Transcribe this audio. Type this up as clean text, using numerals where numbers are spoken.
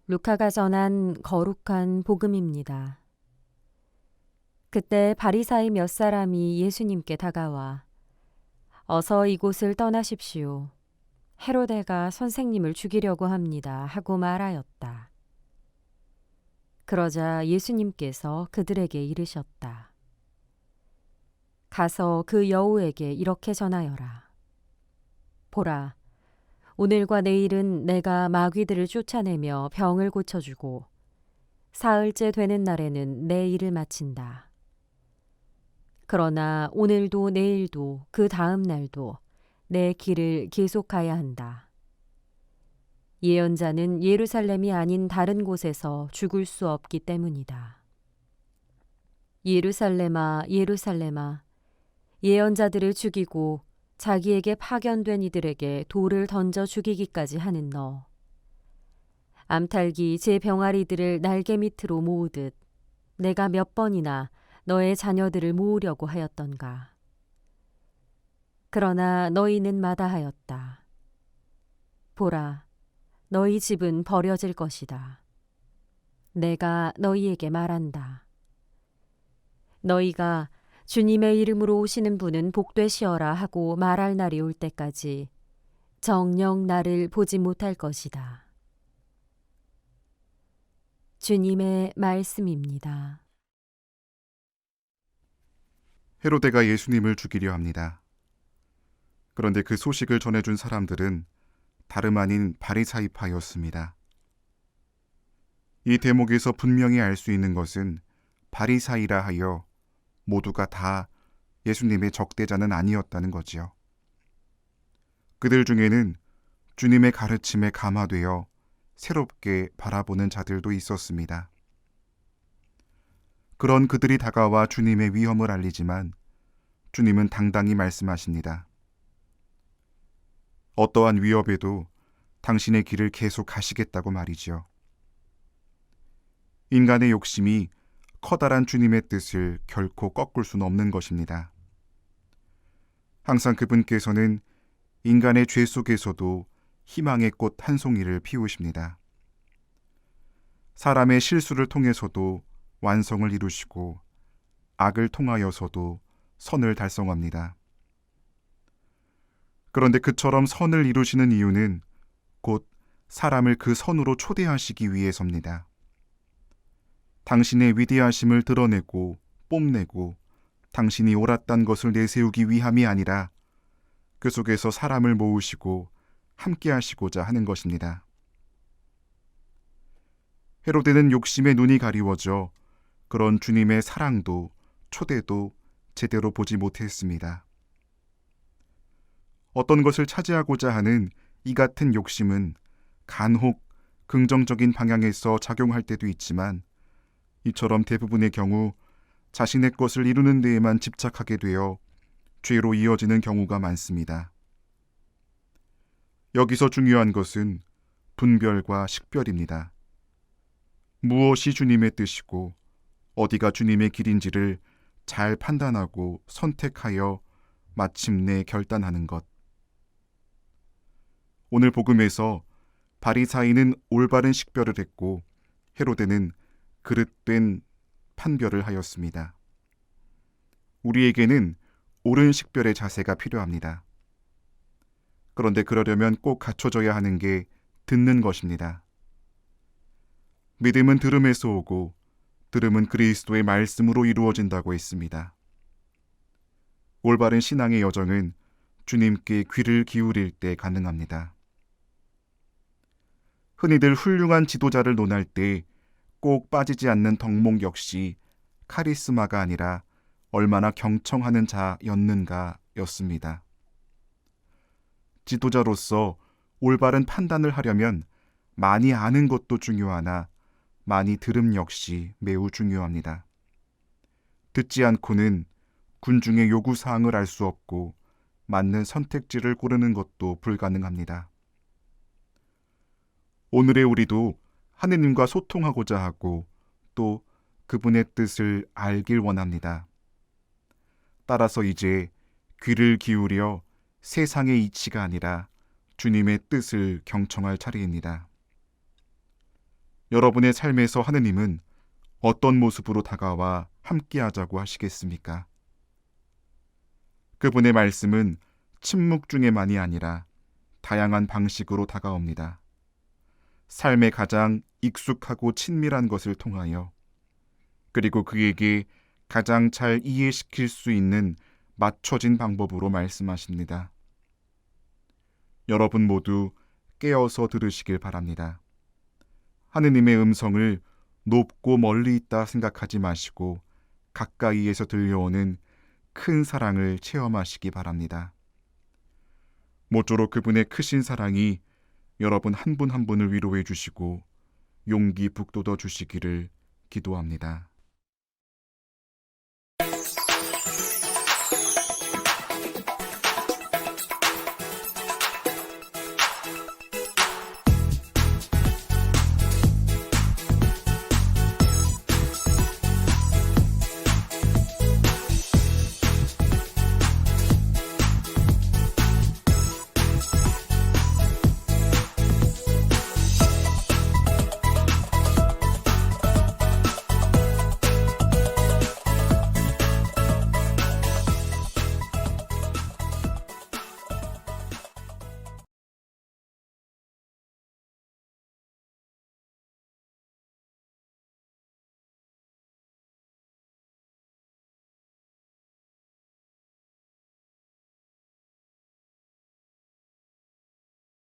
루카가 전한 거룩한 복음입니다. 그때 바리사의 몇 사람이 예수님께 다가와 어서 이곳을 떠나십시오. 헤로데가 선생님을 죽이려고 합니다. 하고 말하였다. 그러자 예수님께서 그들에게 이르셨다. 가서 그 여우에게 이렇게 전하여라. 보라, 오늘과 내일은 내가 마귀들을 쫓아내며 병을 고쳐주고 사흘째 되는 날에는 내 일을 마친다. 그러나 오늘도 내일도 그 다음 날도 내 길을 계속가야 한다. 예언자는 예루살렘이 아닌 다른 곳에서 죽을 수 없기 때문이다. 예루살렘아, 예루살렘아, 예언자들을 죽이고 자기에게 파견된 이들에게 돌을 던져 죽이기까지 하는 너. 암탉이 제 병아리들을 날개 밑으로 모으듯 내가 몇 번이나 너의 자녀들을 모으려고 하였던가. 그러나 너희는 마다하였다. 보라, 너희 집은 버려질 것이다. 내가 너희에게 말한다. 너희가 주님의 이름으로 오시는 분은 복되시어라 하고 말할 날이 올 때까지 정녕 나를 보지 못할 것이다. 주님의 말씀입니다. 헤로데가 예수님을 죽이려 합니다. 그런데 그 소식을 전해준 사람들은 다름 아닌 바리사이파였습니다. 이 대목에서 분명히 알 수 있는 것은 바리사이라 하여 모두가 다 예수님의 적대자는 아니었다는 거지요. 그들 중에는 주님의 가르침에 감화되어 새롭게 바라보는 자들도 있었습니다. 그런 그들이 다가와 주님의 위험을 알리지만 주님은 당당히 말씀하십니다. 어떠한 위협에도 당신의 길을 계속 가시겠다고 말이지요. 인간의 욕심이 커다란 주님의 뜻을 결코 꺾을 수는 없는 것입니다. 항상 그분께서는 인간의 죄 속에서도 희망의 꽃 한 송이를 피우십니다. 사람의 실수를 통해서도 완성을 이루시고 악을 통하여서도 선을 달성합니다. 그런데 그처럼 선을 이루시는 이유는 곧 사람을 그 선으로 초대하시기 위해서입니다. 당신의 위대하심을 드러내고 뽐내고 당신이 옳았단 것을 내세우기 위함이 아니라 그 속에서 사람을 모으시고 함께 하시고자 하는 것입니다. 헤로데는 욕심에 눈이 가리워져 그런 주님의 사랑도 초대도 제대로 보지 못했습니다. 어떤 것을 차지하고자 하는 이 같은 욕심은 간혹 긍정적인 방향에서 작용할 때도 있지만 이처럼 대부분의 경우 자신의 것을 이루는 데에만 집착하게 되어 죄로 이어지는 경우가 많습니다. 여기서 중요한 것은 분별과 식별입니다. 무엇이 주님의 뜻이고 어디가 주님의 길인지를 잘 판단하고 선택하여 마침내 결단하는 것. 오늘 복음에서 바리사이는 올바른 식별을 했고 헤로데는 그릇된 판별을 하였습니다. 우리에게는 옳은 식별의 자세가 필요합니다. 그런데 그러려면 꼭 갖춰져야 하는 게 듣는 것입니다. 믿음은 들음에서 오고 들음은 그리스도의 말씀으로 이루어진다고 했습니다. 올바른 신앙의 여정은 주님께 귀를 기울일 때 가능합니다. 흔히들 훌륭한 지도자를 논할 때 꼭 빠지지 않는 덕목 역시 카리스마가 아니라 얼마나 경청하는 자였는가였습니다. 지도자로서 올바른 판단을 하려면 많이 아는 것도 중요하나 많이 들음 역시 매우 중요합니다. 듣지 않고는 군중의 요구사항을 알 수 없고 맞는 선택지를 고르는 것도 불가능합니다. 오늘의 우리도 하느님과 소통하고자 하고 또 그분의 뜻을 알길 원합니다. 따라서 이제 귀를 기울여 세상의 이치가 아니라 주님의 뜻을 경청할 차례입니다. 여러분의 삶에서 하느님은 어떤 모습으로 다가와 함께하자고 하시겠습니까? 그분의 말씀은 침묵 중에만이 아니라 다양한 방식으로 다가옵니다. 삶의 가장 익숙하고 친밀한 것을 통하여, 그리고 그에게 가장 잘 이해시킬 수 있는 맞춰진 방법으로 말씀하십니다. 여러분 모두 깨어서 들으시길 바랍니다. 하느님의 음성을 높고 멀리 있다 생각하지 마시고 가까이에서 들려오는 큰 사랑을 체험하시기 바랍니다. 모쪼록 그분의 크신 사랑이 여러분 한 분 한 분을 위로해 주시고 용기 북돋워 주시기를 기도합니다.